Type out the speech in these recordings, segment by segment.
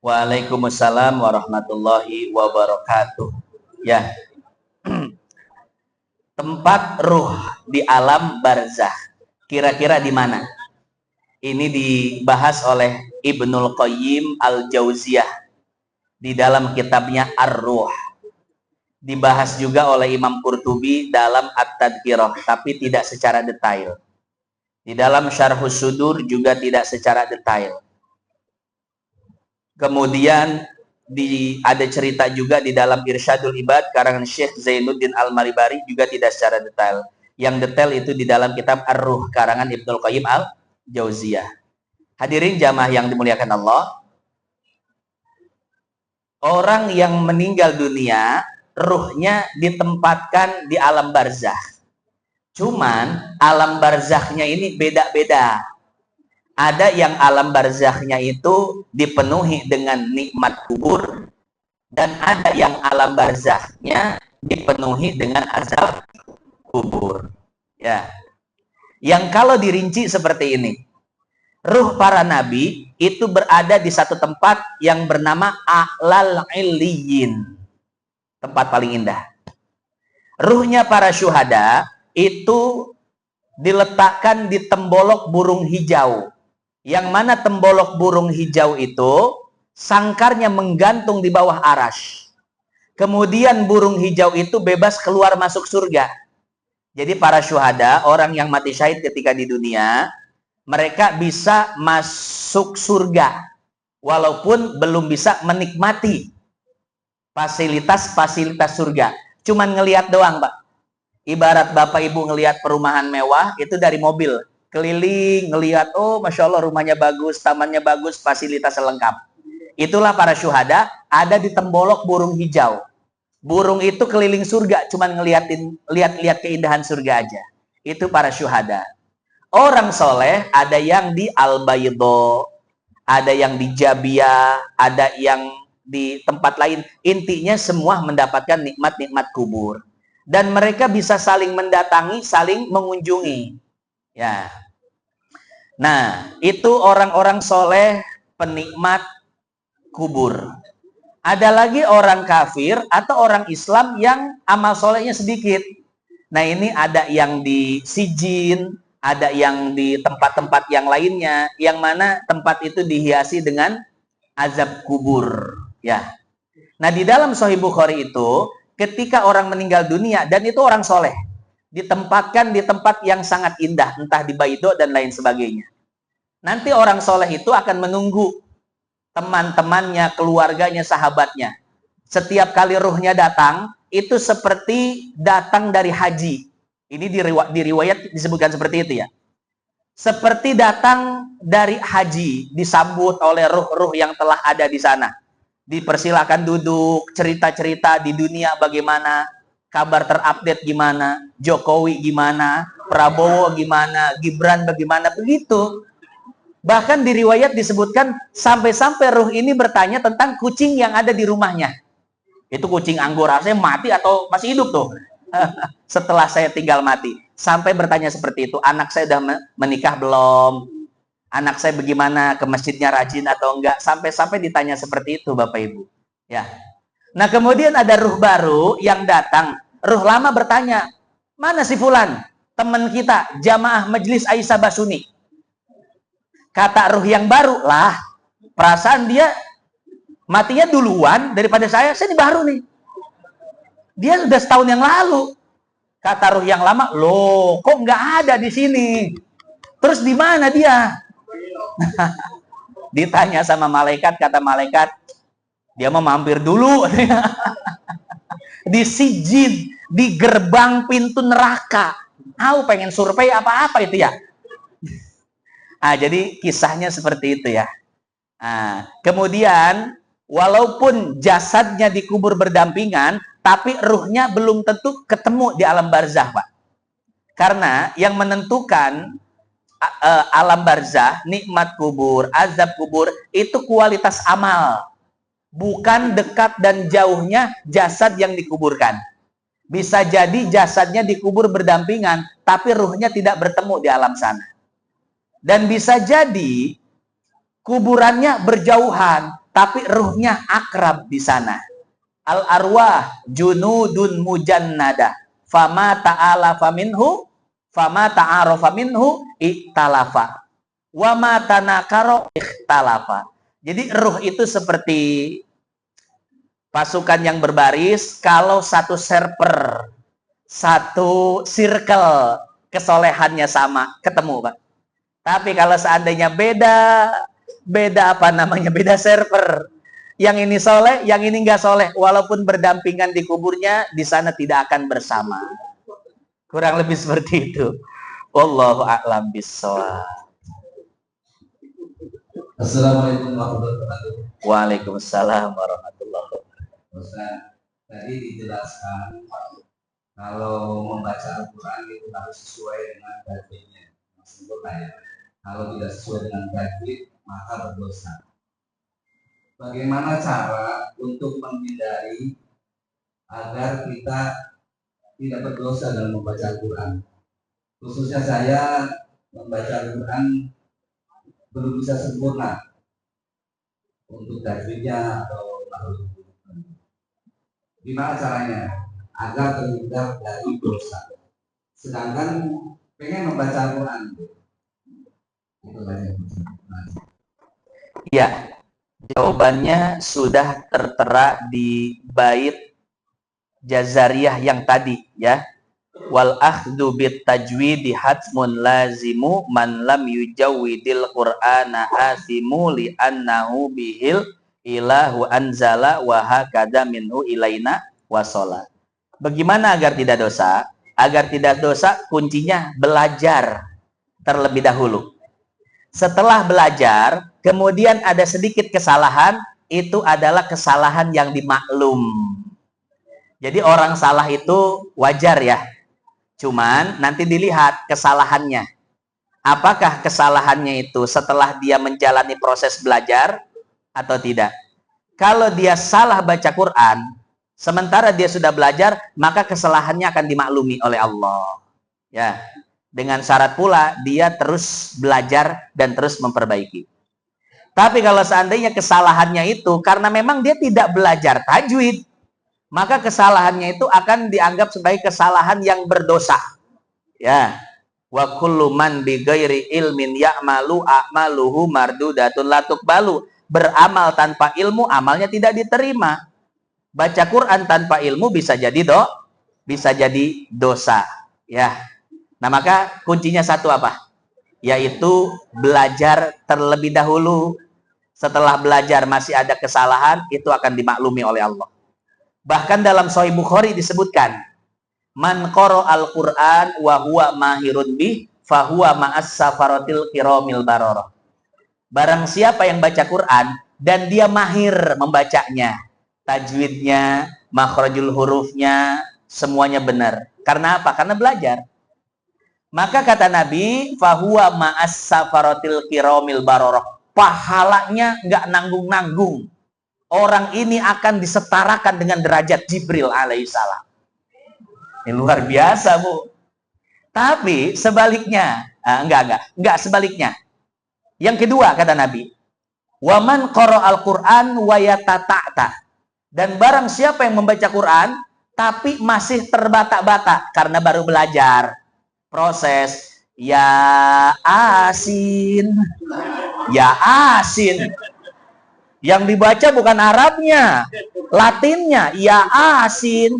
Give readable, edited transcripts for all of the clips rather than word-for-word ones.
Waalaikumsalam warahmatullahi wabarakatuh. Ya, tempat ruh di alam barzah. Kira-kira di mana? Ini dibahas oleh Ibnul Qayyim Al-Jauziyah di dalam kitabnya Ar-Ruh. Dibahas juga oleh Imam Qurtubi dalam At-Tadhkirah, tapi tidak secara detail. Di dalam Syarhus Sudur juga tidak secara detail. Kemudian ada cerita juga di dalam Irsyadul Ibad karangan Syekh Zainuddin Al-Malibari juga tidak secara detail. Yang detail itu di dalam kitab Ar-Ruh karangan Ibnul Qayyim Al-Jauziyah. Hadirin jamaah yang dimuliakan Allah, orang yang meninggal dunia ruhnya ditempatkan di alam barzah. Cuman alam barzahnya ini beda-beda. Ada yang alam barzahnya itu dipenuhi dengan nikmat kubur, dan ada yang alam barzahnya dipenuhi dengan azab kubur. Ya. Yang kalau dirinci seperti ini. Ruh para nabi itu berada di satu tempat yang bernama A'lal Illiyin. Tempat paling indah. Ruhnya para syuhada itu diletakkan di tembolok burung hijau. Yang mana tembolok burung hijau itu sangkarnya menggantung di bawah arash. Kemudian burung hijau itu bebas keluar masuk surga. Jadi para syuhada, orang yang mati syahid ketika di dunia, mereka bisa masuk surga walaupun belum bisa menikmati fasilitas-fasilitas surga. Cuman ngelihat doang, Pak. Ibarat Bapak Ibu ngelihat perumahan mewah itu dari mobil. Keliling, ngelihat, oh Masya Allah rumahnya bagus, tamannya bagus, fasilitas lengkap. Itulah para syuhada, ada di tembolok burung hijau. Burung itu keliling surga, cuman lihat keindahan surga aja. Itu para syuhada. Orang soleh ada yang di Al-Baydo, ada yang di Jabiyah, ada yang di tempat lain. Intinya semua mendapatkan nikmat-nikmat kubur. Dan mereka bisa saling mendatangi, saling mengunjungi. Ya. Nah, itu orang-orang soleh penikmat kubur. Ada lagi orang kafir atau orang Islam yang amal solehnya sedikit. Nah, ini ada yang di Sijin, ada yang di tempat-tempat yang lainnya, yang mana tempat itu dihiasi dengan azab kubur. Ya. Nah, di dalam Sahih Bukhari itu, ketika orang meninggal dunia, dan itu orang soleh, ditempatkan di tempat yang sangat indah, entah di Baido dan lain sebagainya. Nanti orang soleh itu akan menunggu teman-temannya, keluarganya, sahabatnya. Setiap kali ruhnya datang, itu seperti datang dari haji. Ini di riwayat disebutkan seperti itu ya. Seperti datang dari haji, disambut oleh ruh-ruh yang telah ada di sana. Dipersilakan duduk, cerita-cerita di dunia bagaimana, kabar terupdate gimana, Jokowi gimana, Prabowo gimana, Gibran bagaimana, begitu. Bahkan di riwayat disebutkan sampai-sampai ruh ini bertanya tentang kucing yang ada di rumahnya. Itu kucing Anggora, saya mati atau masih hidup tuh setelah saya tinggal mati. Sampai bertanya seperti itu, anak saya sudah menikah belum? Anak saya bagaimana, ke masjidnya rajin atau enggak? Sampai-sampai ditanya seperti itu Bapak Ibu. Ya. Nah kemudian ada ruh baru yang datang. Ruh lama bertanya, mana si Fulan? Teman kita, jamaah Majelis Aisyah Basuni. Kata ruh yang baru, lah perasaan dia matinya duluan daripada saya ini baru nih. Dia sudah setahun yang lalu. Kata ruh yang lama, loh kok nggak ada di sini? Terus di mana dia? Ditanya sama malaikat, kata malaikat, dia mau mampir dulu. Di Sijin, di gerbang pintu neraka. Pengen survei apa-apa itu ya. Jadi kisahnya seperti itu ya. Kemudian walaupun jasadnya dikubur berdampingan, tapi ruhnya belum tentu ketemu di alam barzah, Pak. Karena yang menentukan alam barzah, nikmat kubur, azab kubur, itu kualitas amal. Bukan dekat dan jauhnya jasad yang dikuburkan. Bisa jadi jasadnya dikubur berdampingan, tapi ruhnya tidak bertemu di alam sana. Dan bisa jadi Kuburannya berjauhan, tapi ruhnya akrab di sana. Al arwah junudun mujannada. Fama ta'alafa minhu, fama ta'arofa minhu, iktalafa. Wa ma tanakaro ikhtalafa. Jadi ruh itu seperti pasukan yang berbaris, kalau satu server, satu circle kesolehannya sama, ketemu, Pak. Tapi kalau seandainya beda apa namanya, beda server. Yang ini soleh, yang ini nggak soleh. Walaupun berdampingan di kuburnya, di sana tidak akan bersama. Kurang lebih seperti itu. Wallahu a'lam bishawab. Assalamualaikum warahmatullahi wabarakatuh. Waalaikumsalam warahmatullahi wabarakatuh. Ustaz, tadi dijelaskan kalau membaca Al-Quran itu harus sesuai dengan tajwidnya. Maksudnya ya, kalau tidak sesuai dengan tajwid maka berdosa. Bagaimana cara untuk menghindari agar kita tidak berdosa dalam membaca Al-Quran? Khususnya saya membaca Al-Quran belum bisa sempurna untuk tajwidnya atau makhluk. Gimana caranya agar terhindar dari dosa? Sedangkan pengen membaca Al-Quran. Itu saja. Ya, jawabannya sudah tertera di bait Jazariyah yang tadi, ya. Wal akhdhu bit tajwidi hatmun lazimu man lam yujawwidil qur'ana asimu li annahu bihil ilahu anzala wa hakada minhu ilaina wasala. Bagaimana agar tidak dosa? Agar tidak dosa, kuncinya belajar terlebih dahulu. Setelah belajar, kemudian ada sedikit kesalahan, itu adalah kesalahan yang dimaklum. Jadi orang salah itu wajar ya. Cuman nanti dilihat kesalahannya. Apakah kesalahannya itu setelah dia menjalani proses belajar atau tidak? Kalau dia salah baca Quran, sementara dia sudah belajar, maka kesalahannya akan dimaklumi oleh Allah. Ya, dengan syarat pula dia terus belajar dan terus memperbaiki. Tapi kalau seandainya kesalahannya itu karena memang dia tidak belajar tajwid, maka kesalahannya itu akan dianggap sebagai kesalahan yang berdosa. Ya. Wa kullu man bi ghairi ilmin ya'malu a'maluhu mardudatun la tuqbalu. Beramal tanpa ilmu, amalnya tidak diterima. Baca Quran tanpa ilmu bisa jadi dosa. Ya. Nah, maka kuncinya satu apa? Yaitu belajar terlebih dahulu. Setelah belajar masih ada kesalahan, itu akan dimaklumi oleh Allah. Bahkan dalam Sahih Bukhari disebutkan, man qara al-Qur'an wa huwa mahirun bih fa huwa ma'as safaratil kiramil bararah. Barang siapa yang baca Quran dan dia mahir membacanya, tajwidnya, makhrajul hurufnya, semuanya benar. Karena apa? Karena belajar. Maka kata Nabi, fa huwa ma'as safaratil kiramil bararah. Pahalanya enggak nanggung-nanggung. Orang ini akan disetarakan dengan derajat Jibril alaihissalam. Ini luar biasa, Bu. Tapi sebaliknya, enggak sebaliknya. Yang kedua kata Nabi, waman qara'al Qur'an wa yatata'ta. Dan barang siapa yang membaca Quran tapi masih terbata-bata karena baru belajar. Proses ya asin. Ya asin. Yang dibaca bukan Arabnya, Latinnya, ya asin.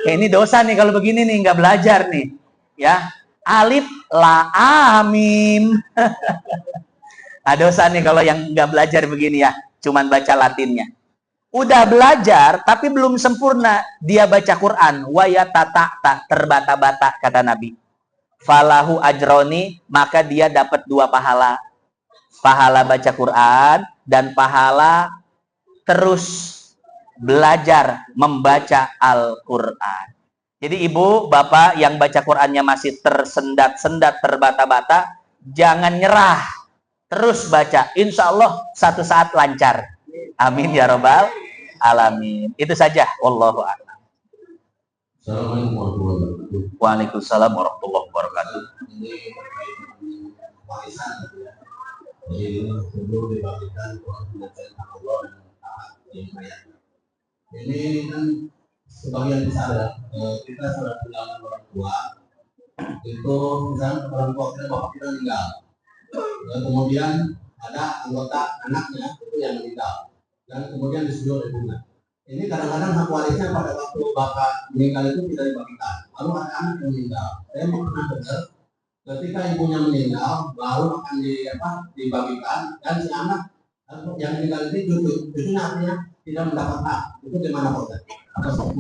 Ini dosa nih kalau begini nih, nggak belajar nih. Ya, alif, la, amim. Dosa nih kalau yang nggak belajar begini ya, cuman baca Latinnya. Udah belajar, tapi belum sempurna. Dia baca Quran, wa yatata'ta, terbata-bata, kata Nabi. Falahu ajroni, maka dia dapat 2 pahala. Pahala baca Quran dan pahala terus belajar membaca Al-Quran. Jadi ibu, bapak yang baca Qurannya masih tersendat-sendat, terbata-bata, jangan nyerah. Terus baca. Insya Allah satu saat lancar. Amin ya robbal alamin. Itu saja. Wallahu a'lam. Assalamualaikum warahmatullahi wabarakatuh. Waalaikumsalam warahmatullahi wabarakatuh. Ini warisan ya. Jadi perlu dibagikan untuk menceritakan Allah dan taat yang baik. Ini kan sebagian besar kita sudah kehilangan orang tua. Itu misalnya orang tua kita, bapak kita meninggal. Kemudian ada anggota anaknya itu yang meninggal. Dan kemudian disuruh oleh bunga. Ini kadang-kadang hak warisnya pada waktu bapak meninggal itu tidak dibagikan. Lalu ada anak yang meninggal. Saya pernah dengar ketika ibunya meninggal baru akan dibagikan, dan si anak yang meninggal ini cucunya artinya tidak mendapat hak. Itu gimana Pak?